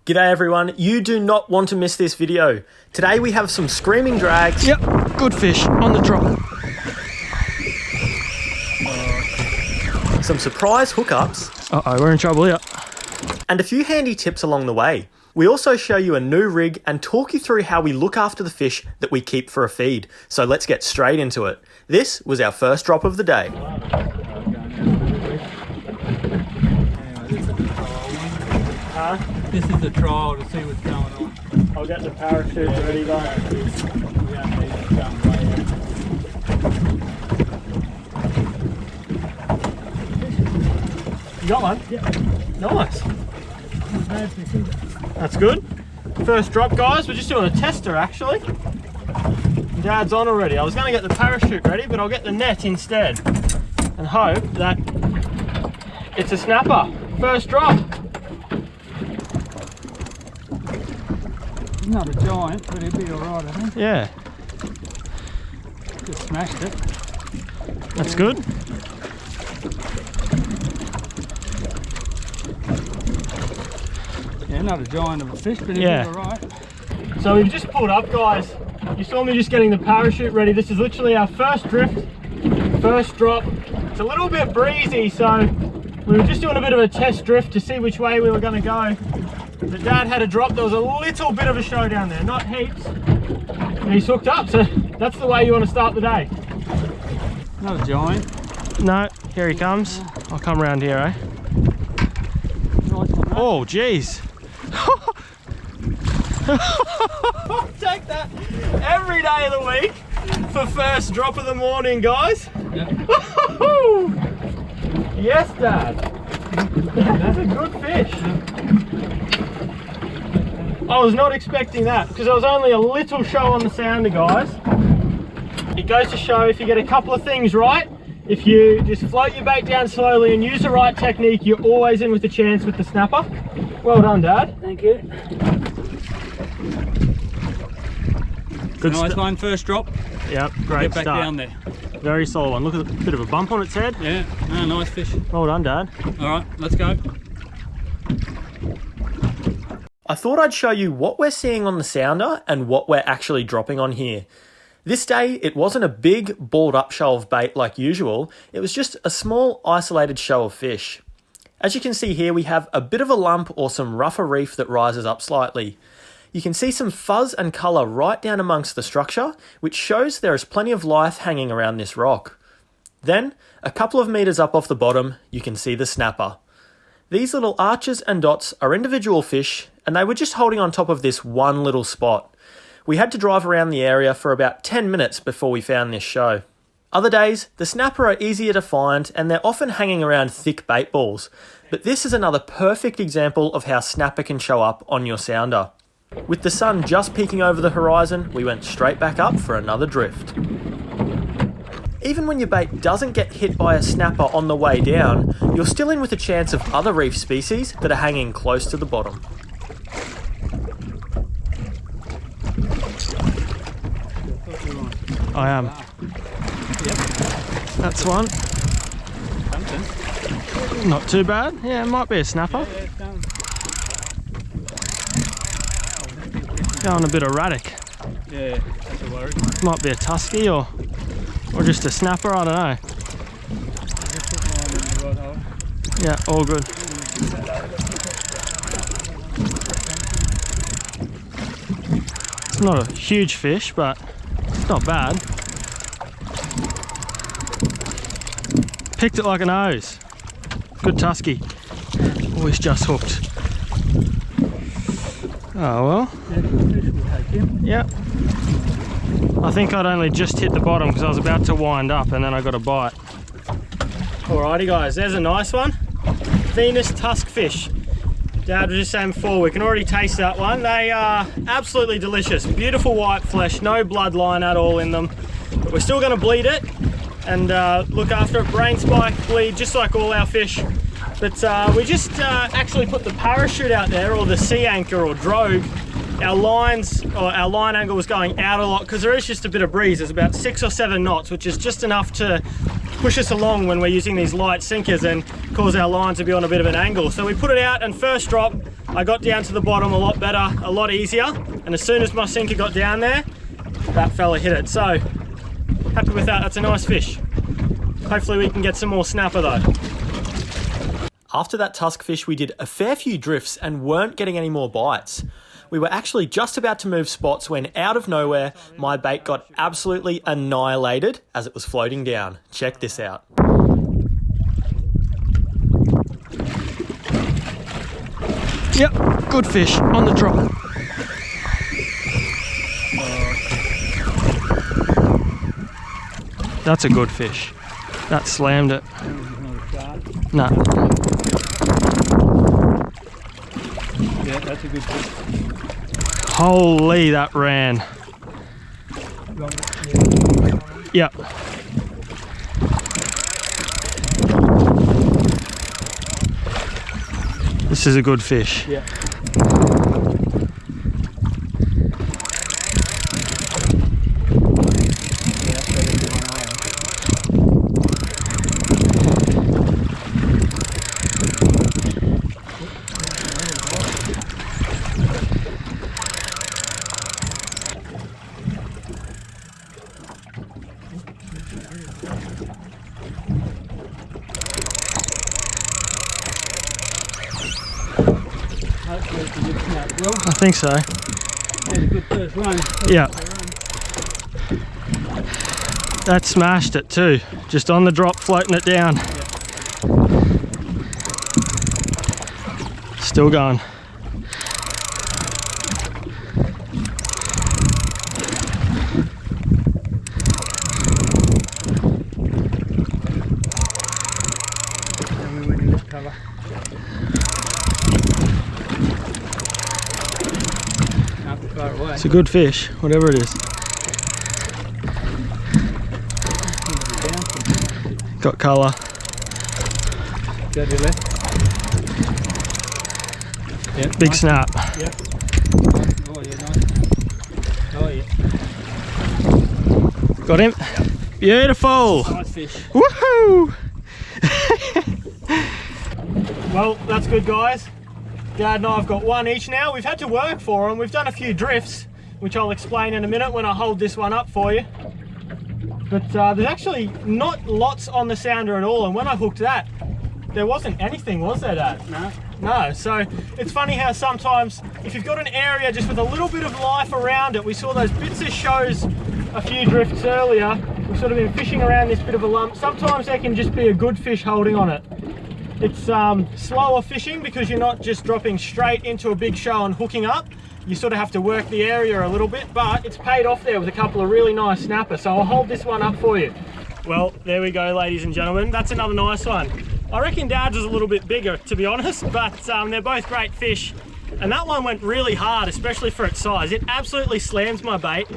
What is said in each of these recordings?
G'day everyone, you do not want to miss this video. Today we have some screaming drags. Yep, good fish on the drop. Some surprise hookups. Uh-oh, we're in trouble here. And a few handy tips along the way. We also show you a new rig and talk you through how we look after the fish that we keep for a feed. So let's get straight into it. This was our first drop of the day. This is a trial to see what's going on. I'll get the parachute ready though. You got one? Yeah. Nice. That's good. First drop, guys. We're just doing a tester actually. Dad's on already. I was going to get the parachute ready, but I'll get the net instead and hope that it's a snapper. First drop. Not a giant, but he'll be alright, I think. Yeah. Just smashed it. That's good. Yeah, not a giant of a fish, but he'll be alright. So we've just pulled up, guys. You saw me just getting the parachute ready. This is literally our first drift, first drop. It's a little bit breezy, so we were just doing a bit of a test drift to see which way we were going to go. The dad had a drop. There was a little bit of a show down there, not heaps. And he's hooked up, so that's the way you want to start the day. Not a giant. No, here he comes. I'll come around here, eh? Nice one, mate. Oh, jeez. I'll take that every day of the week for first drop of the morning, guys. Yeah. Yes, Dad. That's a good fish. I was not expecting that because there was only a little show on the sounder, guys. It goes to show if you get a couple of things right, if you just float your bait down slowly and use the right technique, you're always in with a chance with the snapper. Well done, Dad. Thank you. Good Nice one, first drop. Yep, great Get back start. down there. Very solid one. Look at the bit of a bump on its head. Yeah, nice fish. Well done, Dad. Alright, let's go. I thought I'd show you what we're seeing on the sounder and what we're actually dropping on here. This day, it wasn't a big, balled up show of bait like usual. It was just a small, isolated show of fish. As you can see here, we have a bit of a lump or some rougher reef that rises up slightly. You can see some fuzz and colour right down amongst the structure, which shows there is plenty of life hanging around this rock. Then, a couple of metres up off the bottom, you can see the snapper. These little arches and dots are individual fish, and they were just holding on top of this one little spot. We had to drive around the area for about 10 minutes before we found this show. Other days, the snapper are easier to find and they're often hanging around thick bait balls, but this is another perfect example of how snapper can show up on your sounder. With the sun just peeking over the horizon, we went straight back up for another drift. Even when your bait doesn't get hit by a snapper on the way down, you're still in with a chance of other reef species that are hanging close to the bottom. I am. Yep. That's one. Something. Not too bad. Yeah, it might be a snapper. Yeah, it's going. Going a bit erratic. Yeah, that's a worry. Might be a tusky or just a snapper, I don't know. Just put mine in the right hole. Yeah, all good. It's not a huge fish, but it's not bad. Picked it like a nose. Good tusky. Oh, he's just hooked. Oh well. Yeah, good fish, we'll take him. Yep. I think I'd only just hit the bottom because I was about to wind up and then I got a bite. Alrighty guys, there's a nice one. Venus tusk fish. Dad was just saying before, we can already taste that one. They are absolutely delicious. Beautiful white flesh, no bloodline at all in them. But we're still gonna bleed it and look after it. Brain spike, bleed, just like all our fish. But we just actually put the parachute out there, or the sea anchor or drogue. Our lines, or our line angle was going out a lot because there is just a bit of breeze. There's about 6 or 7 knots, which is just enough to push us along when we're using these light sinkers and cause our line to be on a bit of an angle. So we put it out, and first drop, I got down to the bottom a lot better, a lot easier. And as soon as my sinker got down there, that fella hit it. So happy with that, that's a nice fish. Hopefully we can get some more snapper though. After that tusk fish, we did a fair few drifts and weren't getting any more bites. We were actually just about to move spots when, out of nowhere, my bait got absolutely annihilated as it was floating down. Check this out. Yep, good fish on the drop. That's a good fish. That slammed it. No. Yeah, that's a good fish. Holy, that ran. Yep. This is a good fish. Yeah. I think so. Had a good first run. Yeah. That smashed it too. Just on the drop, floating it down. Still going. And we went in this cover. Far away. It's a good fish, whatever it is. Got colour. Go to the left. Yeah, Big nice. snap. Yeah. Oh yeah, nice. Oh yeah. Got him? Beautiful! Nice fish. Woohoo! Well, that's good, guys. Dad and I have got one each now. We've had to work for them. We've done a few drifts, which I'll explain in a minute when I hold this one up for you. But there's actually not lots on the sounder at all, and when I hooked that, there wasn't anything, was there, Dad? No. No, so it's funny how sometimes if you've got an area just with a little bit of life around it, we saw those bits of shows a few drifts earlier, we've sort of been fishing around this bit of a lump. Sometimes there can just be a good fish holding on it. It's slower fishing because you're not just dropping straight into a big show and hooking up. You sort of have to work the area a little bit, but it's paid off there with a couple of really nice snappers. So I'll hold this one up for you. Well, there we go, ladies and gentlemen. That's another nice one. I reckon Dad's is a little bit bigger, to be honest, but they're both great fish. And that one went really hard, especially for its size. It absolutely slams my bait,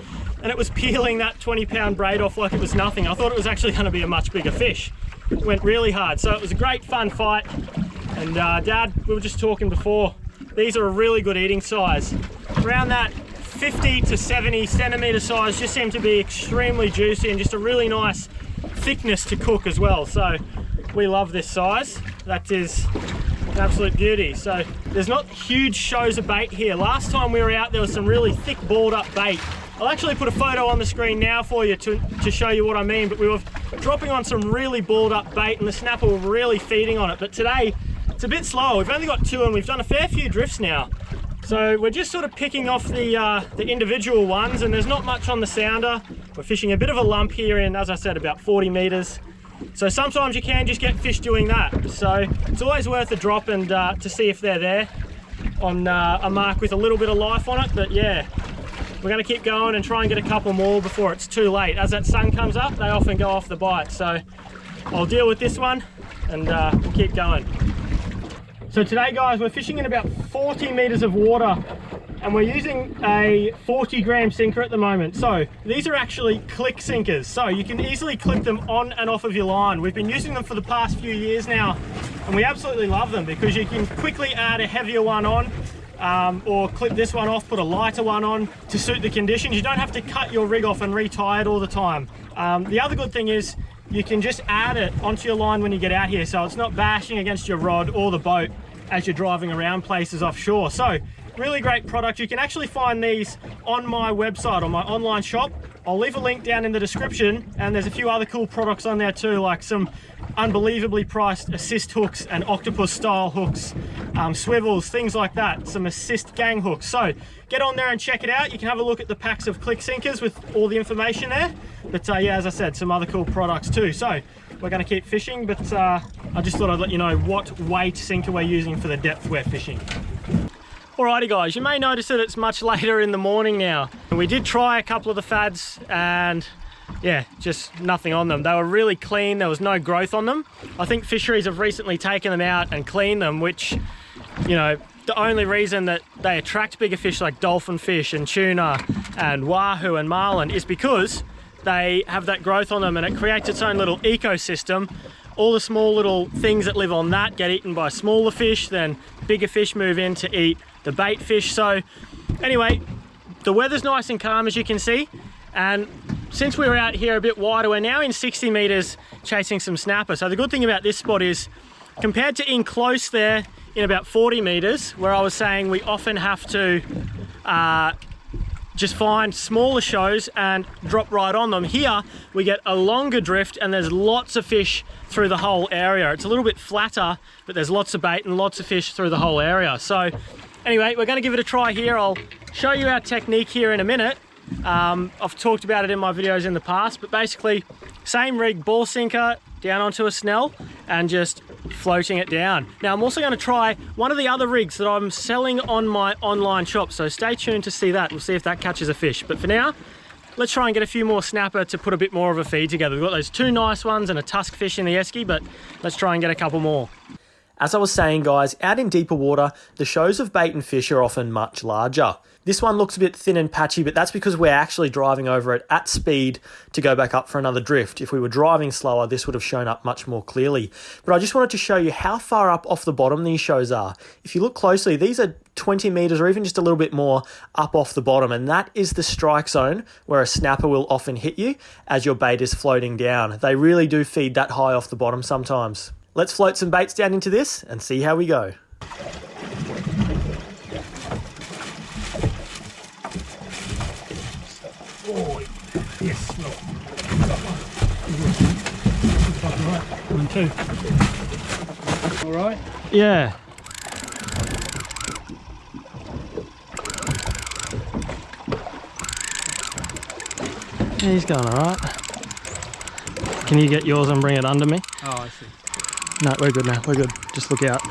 and it was peeling that 20-pound braid off like it was nothing. I thought it was actually going to be a much bigger fish. It went really hard, so it was a great fun fight. And Dad, we were just talking before, these are a really good eating size. Around that 50 to 70 centimetre size, just seem to be extremely juicy and just a really nice thickness to cook as well. So we love this size. That is an absolute beauty. So there's not huge shows of bait here. Last time we were out, there was some really thick balled up bait. I'll actually put a photo on the screen now for you to show you what I mean, but we were dropping on some really balled up bait and the snapper were really feeding on it. But today, it's a bit slow. We've only got two and we've done a fair few drifts now. So we're just sort of picking off the individual ones, and there's not much on the sounder. We're fishing a bit of a lump here in, as I said, about 40 metres. So sometimes you can just get fish doing that. So it's always worth a drop and to see if they're there on a mark with a little bit of life on it. But yeah, we're going to keep going and try and get a couple more before it's too late. As that sun comes up, they often go off the bite. So I'll deal with this one and we'll keep going. So today, guys, we're fishing in about 40 metres of water and we're using a 40-gram sinker at the moment. So these are actually click sinkers, so you can easily clip them on and off of your line. We've been using them for the past few years now and we absolutely love them because you can quickly add a heavier one on or clip this one off, put a lighter one on to suit the conditions. You don't have to cut your rig off and retie it all the time. The other good thing is you can just add it onto your line when you get out here, so it's not bashing against your rod or the boat as you're driving around places offshore. So really great product. You can actually find these on my website, on my online shop. I'll leave a link down in the description, and there's a few other cool products on there too, like some unbelievably priced assist hooks and octopus style hooks, swivels, things like that, some assist gang hooks. So get on there and check it out. You can have a look at the packs of click sinkers with all the information there. But yeah, as I said, some other cool products too. So we're going to keep fishing, but I just thought I'd let you know what weight sinker we're using for the depth we're fishing. Alrighty guys, you may notice that it's much later in the morning now. We did try a couple of the fads and yeah, just nothing on them. They were really clean, there was no growth on them. I think fisheries have recently taken them out and cleaned them, which, you know, the only reason that they attract bigger fish like dolphin fish and tuna and wahoo and marlin is because they have that growth on them, and it creates its own little ecosystem. All the small little things that live on that get eaten by smaller fish, then bigger fish move in to eat the bait fish. So anyway, the weather's nice and calm, as you can see, and since we were out here a bit wider, we're now in 60 meters chasing some snapper. So the good thing about this spot is, compared to in close there in about 40 meters, where I was saying we often have to just find smaller shows and drop right on them, here we get a longer drift and there's lots of fish through the whole area. It's a little bit flatter, but there's lots of bait and lots of fish through the whole area. So anyway, we're going to give it a try here. I'll show you our technique here in a minute. I've talked about it in my videos in the past, but basically same rig, ball sinker down onto a snell and just floating it down. Now I'm also going to try one of the other rigs that I'm selling on my online shop, so stay tuned to see that. We'll see if that catches a fish, but for now let's try and get a few more snapper to put a bit more of a feed together. We've got those two nice ones and a tusk fish in the esky, but let's try and get a couple more. As I was saying guys, out in deeper water, the shows of bait and fish are often much larger. This one looks a bit thin and patchy, but that's because we're actually driving over it at speed to go back up for another drift. If we were driving slower, this would have shown up much more clearly. But I just wanted to show you how far up off the bottom these shows are. If you look closely, these are 20 meters or even just a little bit more up off the bottom, and that is the strike zone where a snapper will often hit you as your bait is floating down. They really do feed that high off the bottom sometimes. Let's float some baits down into this and see how we go. Oh, yes, no. One, two. All right? Yeah. Yeah, he's going all right. Can you get yours and bring it under me? Oh, I see. No, we're good now. We're good. Just look out.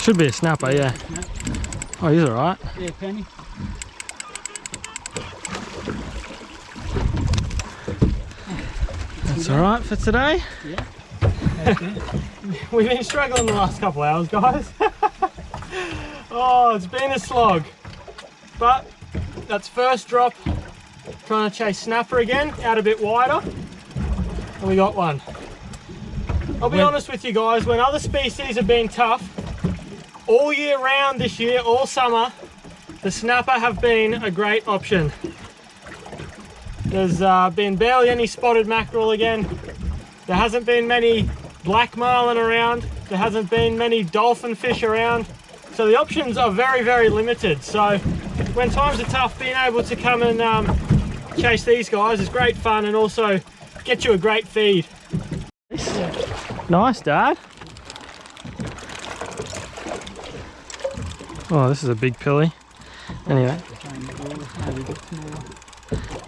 Should be a snapper, yeah. No. Oh, he's all right. Yeah, Penny. That's all right for today. Yeah. We've been struggling the last couple of hours, guys. Oh, it's been a slog. But that's first drop. Trying to chase snapper again, out a bit wider. And we got one. I'll be honest with you guys, when other species have been tough, all year round this year, all summer, the snapper have been a great option. There's been barely any spotted mackerel again. There hasn't been many black marlin around. There hasn't been many dolphin fish around. So the options are very, very limited. So when times are tough, being able to come and chase these guys is great fun and also get you a great feed. Nice, Dad. Oh, this is a big pilly. Anyway.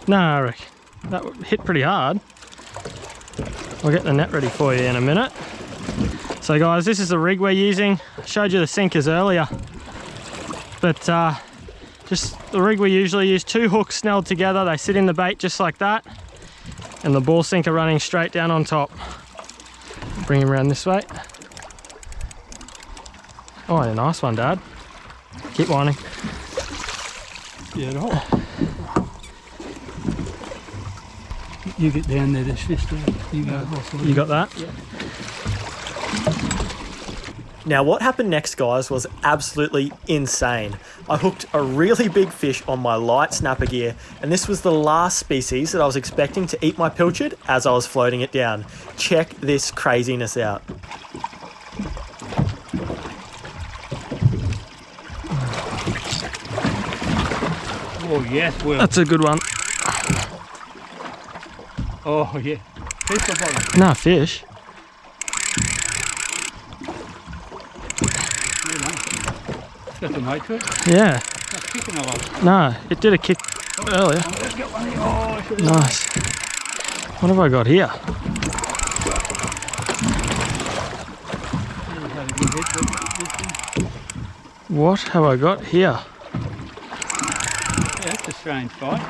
No, Rick, that hit pretty hard. I'll get the net ready for you in a minute. So guys, this is the rig we're using. I showed you the sinkers earlier, but just the rig we usually use, two hooks snelled together. They sit in the bait just like that, and the ball sinker running straight down on top. Bring him around this way. Oh, a nice one, Dad. Keep whining. Beautiful. You get down there, there's fish there. You go. You got that? Yeah. Now what happened next, guys, was absolutely insane. I hooked a really big fish on my light snapper gear, and this was the last species that I was expecting to eat my pilchard as I was floating it down. Check this craziness out. Oh yes, Will. That's a good one. Oh yeah. Fish or bottom? Nah, fish. It's got some weight to it. Yeah. It's kicking a lot. No, it did a kick earlier. Let's get one here. Oh, I should have. Nice. What have I got here? What have I got here? Yeah, that's a strange fight.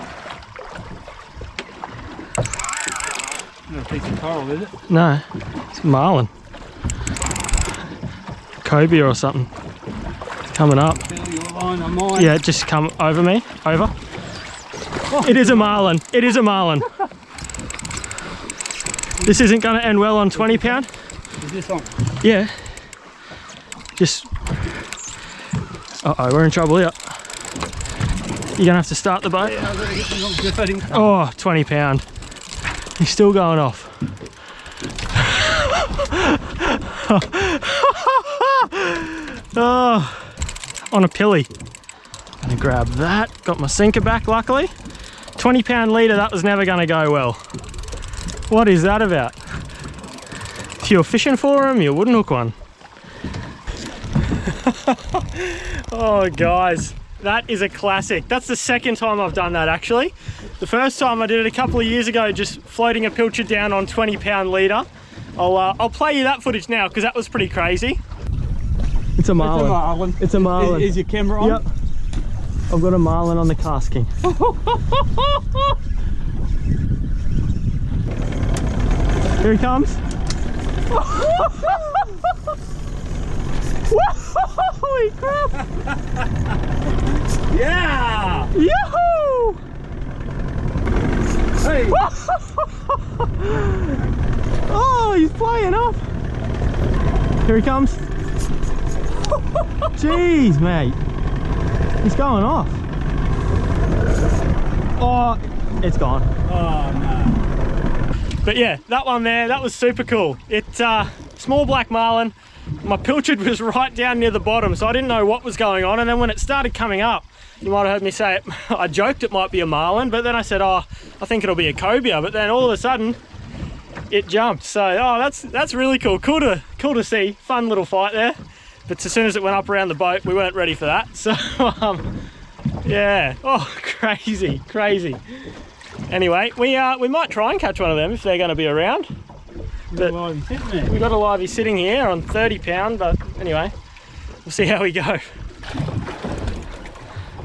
Not a piece of coral, is it? No, it's marlin. Cobia or something. It's coming up. Feel your line on mine. Yeah, just come over me. Over. It is a marlin. It is a marlin. This isn't going to end well on 20 pound. Is this on? Yeah. Just. Uh-oh, we're in trouble here. You're going to have to start the boat. Yeah, I've got to get them on. Just let him come. Oh, 20 pound. He's still going off. Oh, on a pilly. Gonna grab that. Got my sinker back, luckily. 20 pound leader, that was never gonna go well. What is that about? If you're fishing for them, you wouldn't hook one. Oh, guys. That is a classic. That's the second time I've done that, actually. The first time I did it a couple of years ago, just floating a pilchard down on 20 pound leader. I'll play you that footage now because that was pretty crazy. It's a marlin. It's a marlin. It's a marlin. Is your camera on? Yep. I've got a marlin on the casting. Here he comes. Holy crap! Yeah! Yahoo! Hey! Oh, he's flying up. Here he comes. Jeez, mate. He's going off. Oh, it's gone. Oh no. But yeah, that one there, that was super cool. It's small black marlin. My pilchard was right down near the bottom, so I didn't know what was going on. And then when it started coming up, you might have heard me say it, I joked it might be a marlin, but then I said, oh, I think it'll be a cobia. But then all of a sudden, it jumped. So, oh, that's really cool. Cool to see. Fun little fight there. But as soon as it went up around the boat, we weren't ready for that. So, yeah. Oh, crazy. Anyway, we might try and catch one of them if they're going to be around. But we got a livey sitting here on 30 pound, but anyway, we'll see how we go.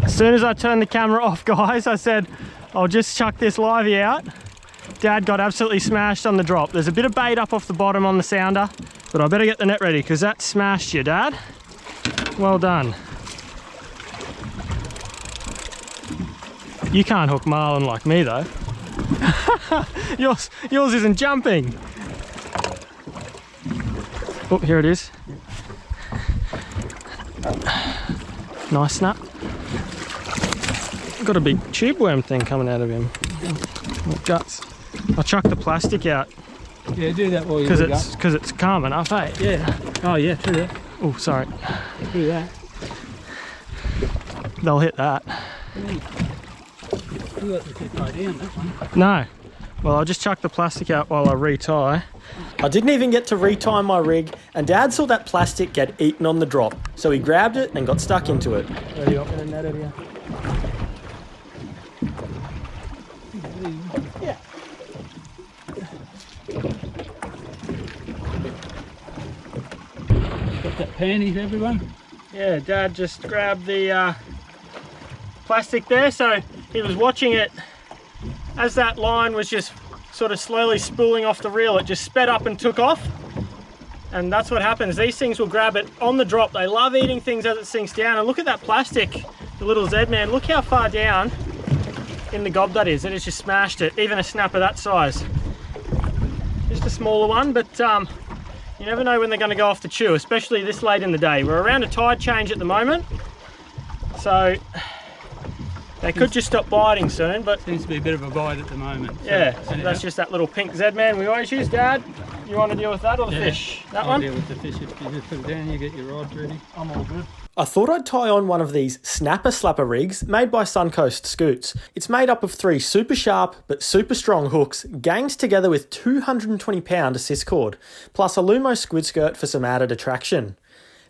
As soon as I turned the camera off, guys, I said, I'll just chuck this livey out. Dad got absolutely smashed on the drop. There's a bit of bait up off the bottom on the sounder, but I better get the net ready because that smashed you, Dad. Well done. You can't hook marlin like me though. yours isn't jumping. Oh, here it is. Nice snap. Got a big tube worm thing coming out of him. Guts. I'll chuck the plastic out. Yeah, do that while you Because it's calm enough, eh? Yeah. Oh yeah, true that. Oh, sorry. Do that. They'll hit that. You got to keep right down that one. No. Well, I'll just chuck the plastic out while I retie. I didn't even get to retie my rig, and Dad saw that plastic get eaten on the drop, so he grabbed it and got stuck into it. Ready up in a net here. Yeah. Got that panties, everyone? Yeah, Dad just grabbed the plastic there, so he was watching it as that line was just sort of slowly spooling off the reel. It just sped up and took off, and that's what happens. These things will grab it on the drop. They love eating things as it sinks down, and look at that plastic, the little Z-Man. Look how far down in the gob that is. It has just smashed it, even a snapper that size. Just a smaller one, but You never know when they're going to go off the chew, especially this late in the day. We're around a tide change at the moment, so they could just stop biting soon, but... Seems to be a bit of a bite at the moment. So, yeah, so that's just that little pink Z-man we always use. Dad, you want to deal with that or the fish? That I'll one? deal with the fish. If you just put it down, you get your rods ready. I'm all good. I thought I'd tie on one of these snapper slapper rigs made by Suncoast Scoots. It's made up of 3 super sharp but super strong hooks ganged together with 220 pound assist cord, plus a Lumo squid skirt for some added attraction.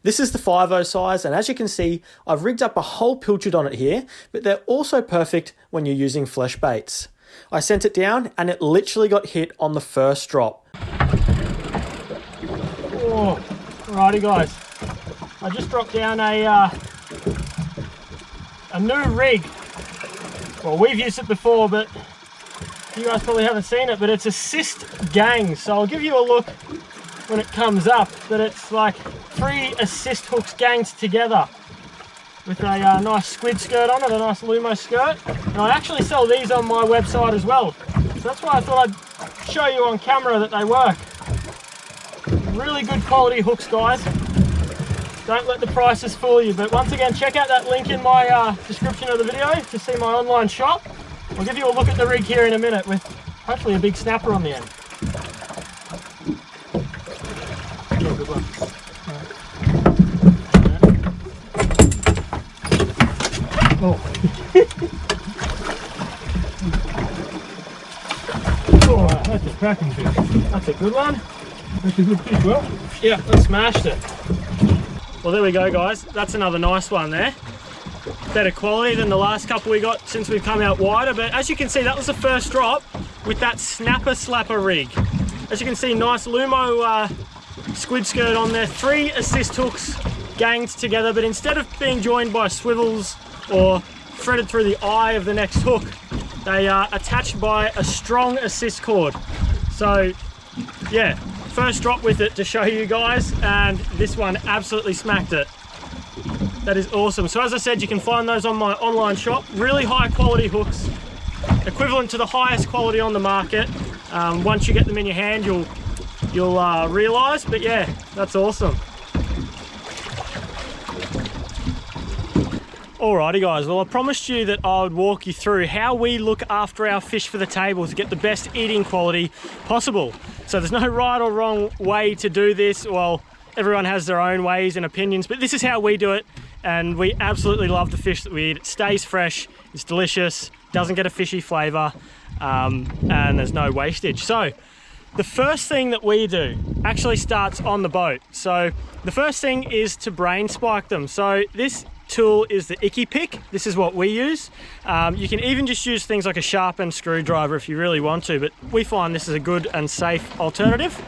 This is the 5/0 size, and as you can see, I've rigged up a whole pilchard on it here, but they're also perfect when you're using flesh baits. I sent it down and it literally got hit on the first drop. Oh, alrighty guys. I just dropped down a new rig. Well, we've used it before, but you guys probably haven't seen it, but it's assist gang. So I'll give you a look when it comes up, but it's like 3 assist hooks ganged together with a nice squid skirt on it, a nice Lumo skirt. And I actually sell these on my website as well. So that's why I thought I'd show you on camera that they work. Really good quality hooks, guys. Don't let the prices fool you, but once again, check out that link in my description of the video to see my online shop. I'll give you a look at the rig here in a minute with hopefully a big snapper on the end. Yeah, good one. Oh. Oh, that's a cracking fish. That's a good one. That's a good fish, well. Yeah, I smashed it. Well, there we go, guys. That's another nice one there. Better quality than the last couple we got since we've come out wider, but as you can see, that was the first drop with that snapper slapper rig. As you can see, nice Lumo squid skirt on there, 3 assist hooks ganged together, but instead of being joined by swivels or threaded through the eye of the next hook, they are attached by a strong assist cord. So yeah, first drop with it to show you guys, and this one absolutely smacked it. That is awesome. So as I said, you can find those on my online shop. Really high quality hooks, equivalent to the highest quality on the market. Once you get them in your hand, you'll realise, but yeah, that's awesome. Alrighty guys, well I promised you that I would walk you through how we look after our fish for the table to get the best eating quality possible. So there's no right or wrong way to do this. Well, everyone has their own ways and opinions, but this is how we do it, and we absolutely love the fish that we eat. It stays fresh, it's delicious, doesn't get a fishy flavour, and there's no wastage. So the first thing that we do actually starts on the boat. So the first thing is to brain spike them. So this tool is the Icky Pick. This is what we use. You can even just use things like a sharpened screwdriver if you really want to, but we find this is a good and safe alternative.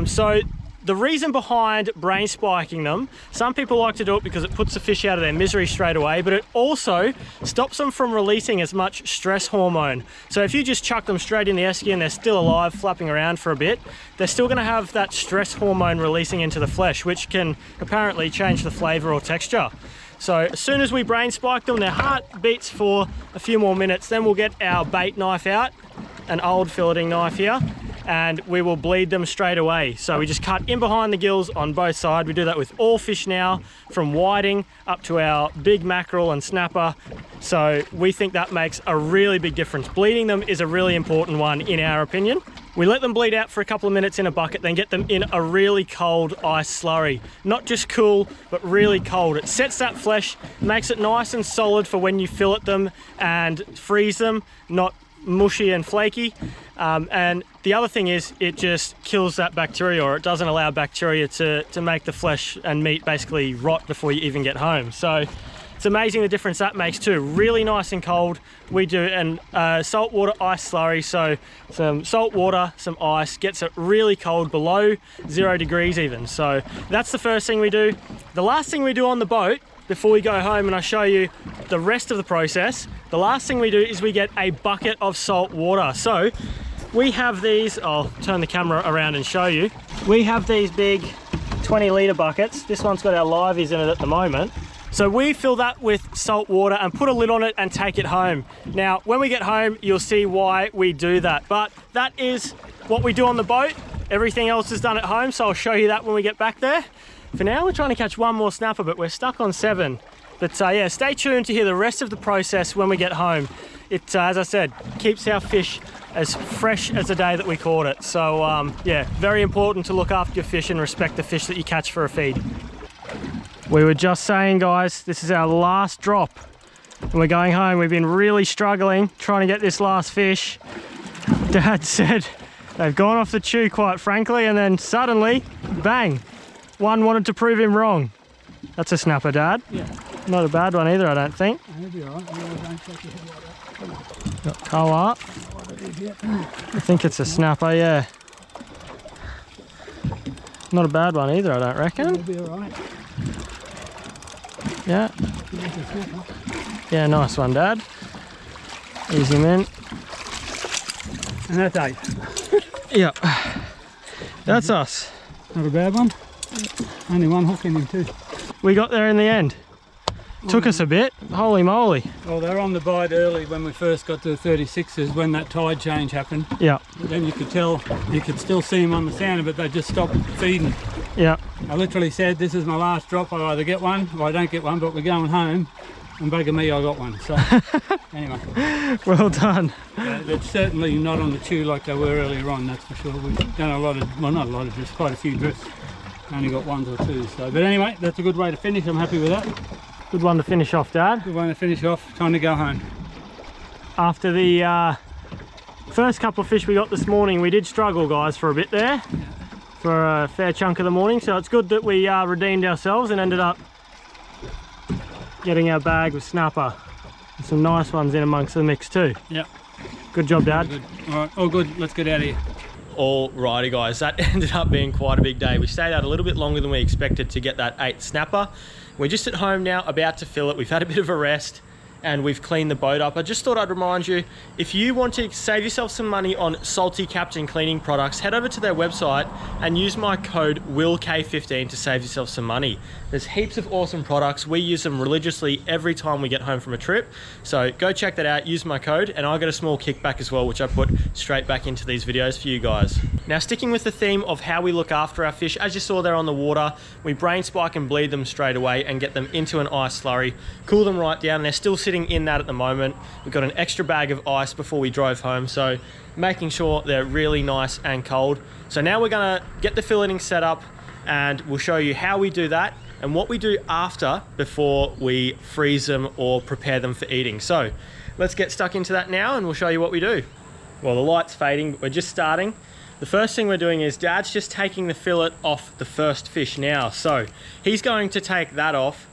So the reason behind brain spiking them, some people like to do it because it puts the fish out of their misery straight away, but it also stops them from releasing as much stress hormone. So if you just chuck them straight in the esky and they're still alive, flapping around for a bit, they're still going to have that stress hormone releasing into the flesh, which can apparently change the flavour or texture. So as soon as we brain spike them, their heart beats for a few more minutes, then we'll get our bait knife out, an old filleting knife here, and we will bleed them straight away. So we just cut in behind the gills on both sides. We do that with all fish now, from whiting up to our big mackerel and snapper. So we think that makes a really big difference. Bleeding them is a really important one in our opinion. We let them bleed out for a couple of minutes in a bucket, then get them in a really cold ice slurry. Not just cool, but really cold. It sets that flesh, makes it nice and solid for when you fillet them and freeze them, not mushy and flaky. And the other thing is it just kills that bacteria, or it doesn't allow bacteria to make the flesh and meat basically rot before you even get home. So it's amazing the difference that makes too. Really nice and cold. We do an saltwater ice slurry, so some salt water, some ice, gets it really cold, below 0 degrees even. So that's the first thing we do. The last thing we do on the boat, before we go home and I show you the rest of the process, the last thing we do is we get a bucket of salt water. So we have these, I'll turn the camera around and show you. We have these big 20 litre buckets. This one's got our liveys in it at the moment. So we fill that with salt water and put a lid on it and take it home. Now, when we get home, you'll see why we do that. But that is what we do on the boat. Everything else is done at home, so I'll show you that when we get back there. For now, we're trying to catch one more snapper, but we're stuck on 7. But yeah, stay tuned to hear the rest of the process when we get home. It, as I said, keeps our fish as fresh as the day that we caught it. So yeah, very important to look after your fish and respect the fish that you catch for a feed. We were just saying, guys, this is our last drop and we're going home. We've been really struggling trying to get this last fish. Dad said they've gone off the chew, quite frankly, and then suddenly, bang, one wanted to prove him wrong. That's a snapper, Dad. Yeah. Not a bad one either, I don't think. He'll be alright. Don't take your head like that. Got colour. I think it's a snapper, yeah. Not a bad one either, I don't reckon. He'll be alright. Yeah. Yeah, nice one, Dad. Easy, man. And that's 8. Yep. That's us. Not a bad one. Only one hook in him too. We got there in the end. Took us a bit. Holy moly. Well, they were on the bite early when we first got to the 36s when that tide change happened. Yeah. But then you could tell, you could still see them on the sounder, but they just stopped feeding. Yeah. I literally said, this is my last drop. I either get one or I don't get one, but we're going home. And bugger me, I got one. So anyway. Well done. It's certainly not on the chew like they were earlier on, that's for sure. We've done a lot of, well, not a lot of drifts, quite a few drifts. Only got 1 or 2. So, but anyway, that's a good way to finish. I'm happy with that. Good one to finish off, Dad. Good one to finish off. Time to go home. After the first couple of fish we got this morning, we did struggle, guys, for a bit there. Yeah. For a fair chunk of the morning. So it's good that we redeemed ourselves and ended up getting our bag with snapper. And some nice ones in amongst the mix too. Yep. Good job, Dad. Good. All right, all good. Let's get out of here. Alrighty guys, that ended up being quite a big day. We stayed out a little bit longer than we expected to get that 8th snapper. We're just at home now, about to fill it. We've had a bit of a rest and we've cleaned the boat up. I just thought I'd remind you, if you want to save yourself some money on salty captain cleaning products, head over to their website and use my code WILLK15 to save yourself some money. There's heaps of awesome products. We use them religiously every time we get home from a trip. So go check that out, use my code, and I'll get a small kickback as well, which I put straight back into these videos for you guys. Now, sticking with the theme of how we look after our fish, as you saw there on the water, we brain spike and bleed them straight away and get them into an ice slurry, cool them right down. They're still sitting in that at the moment. We've got an extra bag of ice before we drove home, so making sure they're really nice and cold. So now we're gonna get the filleting set up and we'll show you how we do that and what we do after before we freeze them or prepare them for eating. So let's get stuck into that now and we'll show you what we do. Well, the light's fading, but we're just starting. The first thing we're doing is Dad's just taking the fillet off the first fish now. So he's going to take that off.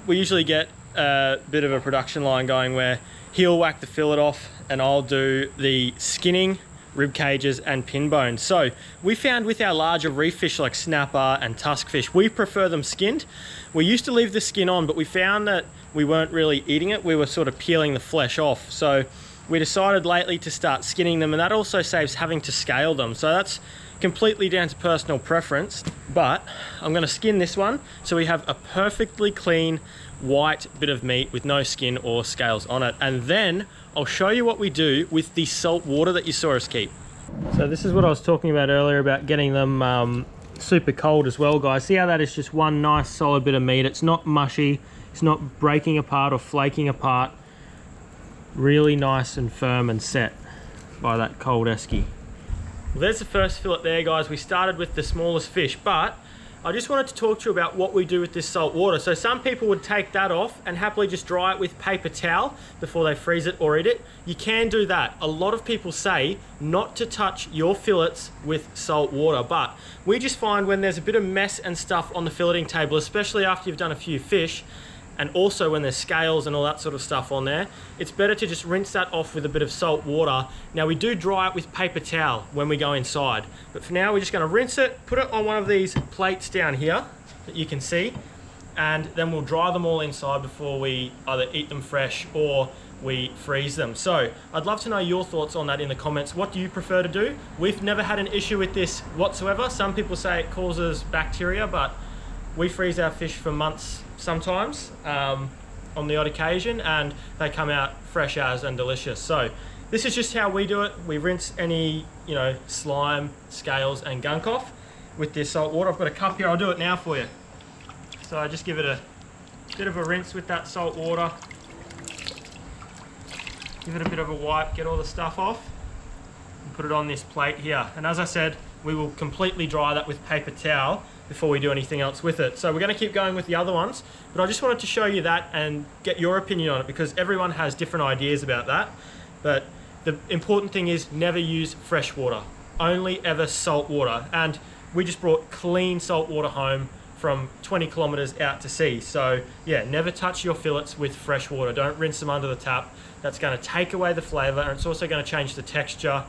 We usually get a bit of a production line going where he'll whack the fillet off and I'll do the skinning, rib cages and pin bones. So we found with our larger reef fish like snapper and tusk fish, we prefer them skinned. We used to leave the skin on, but we found that we weren't really eating it. We were sort of peeling the flesh off. So we decided lately to start skinning them, and that also saves having to scale them. So that's completely down to personal preference, but I'm gonna skin this one so we have a perfectly clean white bit of meat with no skin or scales on it. And then I'll show you what we do with the salt water that you saw us keep. So this is what I was talking about earlier about getting them super cold as well, guys. See how that is just one nice solid bit of meat. It's not mushy, it's not breaking apart or flaking apart. Really nice and firm and set by that cold esky. Well, there's the first fillet there, guys. We started with the smallest fish, but I just wanted to talk to you about what we do with this salt water. So some people would take that off and happily just dry it with paper towel before they freeze it or eat it. You can do that. A lot of people say not to touch your fillets with salt water, but we just find when there's a bit of mess and stuff on the filleting table, especially after you've done a few fish, and also when there's scales and all that sort of stuff on there, it's better to just rinse that off with a bit of salt water. Now we do dry it with paper towel when we go inside, but for now we're just going to rinse it, put it on one of these plates down here that you can see, and then we'll dry them all inside before we either eat them fresh or we freeze them. So I'd love to know your thoughts on that in the comments. What do you prefer to do? We've never had an issue with this whatsoever. Some people say it causes bacteria, but we freeze our fish for months sometimes on the odd occasion, and they come out fresh as and delicious. So This is just how we do it. We rinse any, you know, slime, scales and gunk off with this salt water. I've got a cup here, I'll do it now for you. So I just give it a bit of a rinse with that salt water. Give it a bit of a wipe, get all the stuff off, and put it on this plate here. And as I said, we will completely dry that with paper towel before we do anything else with it. So we're gonna keep going with the other ones, but I just wanted to show you that and get your opinion on it because everyone has different ideas about that. But the important thing is never use fresh water, only ever salt water. And we just brought clean salt water home from 20 kilometers out to sea. So yeah, never touch your fillets with fresh water. Don't rinse them under the tap. That's going to take away the flavor, and it's also going to change the texture,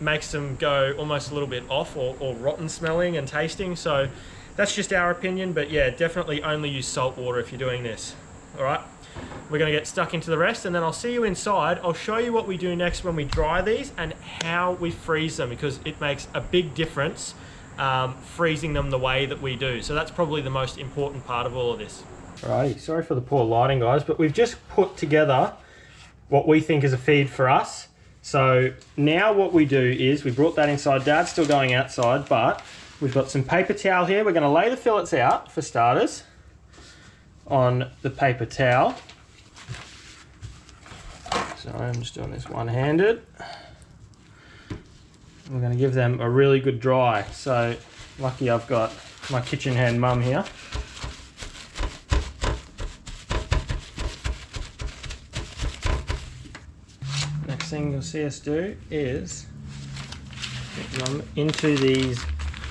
makes them go almost a little bit off or rotten smelling and tasting. So that's just our opinion, but yeah, definitely only use salt water if you're doing this. All right, we're going to get stuck into the rest, and then I'll see you inside. I'll show you what we do next when we dry these and how we freeze them, because it makes a big difference freezing them the way that we do. So that's probably the most important part of all of this. Alrighty, sorry for the poor lighting, guys, but we've just put together what we think is a feed for us. So now what we do is we brought that inside. Dad's still going outside, but we've got some paper towel here. We're going to lay the fillets out for starters on the paper towel. So I'm just doing this one-handed. We're going to give them a really good dry. So lucky I've got my kitchen hand mum here. Next thing you'll see us do is get them into these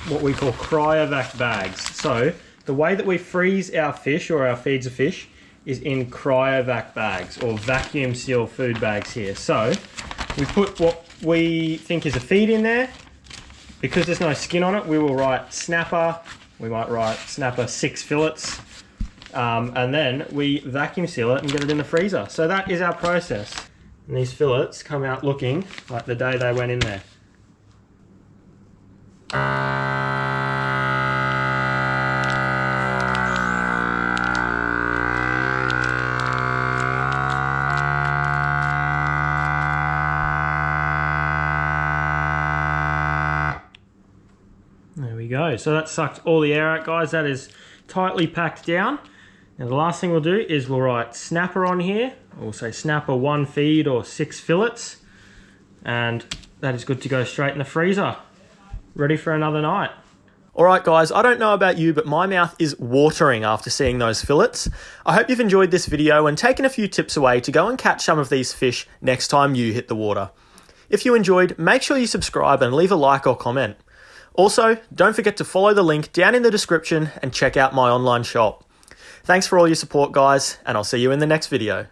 what we call cryovac bags. So the way that we freeze our fish or our feeds of fish is in cryovac bags or vacuum seal food bags here. So we put what we think is a feed in there. Because there's no skin on it, we will write snapper. We might write snapper 6 fillets. And then we vacuum seal it and get it in the freezer. So that is our process. And these fillets come out looking like the day they went in there. There we go. So that sucked all the air out, guys. That is tightly packed down. Now the last thing we'll do is we'll write snapper on here. We'll say snapper 1 feed or 6 fillets. And that is good to go straight in the freezer. Ready for another night. All right, guys, I don't know about you, but my mouth is watering after seeing those fillets. I hope you've enjoyed this video and taken a few tips away to go and catch some of these fish next time you hit the water. If you enjoyed, make sure you subscribe and leave a like or comment. Also, don't forget to follow the link down in the description and check out my online shop. Thanks for all your support, guys, and I'll see you in the next video.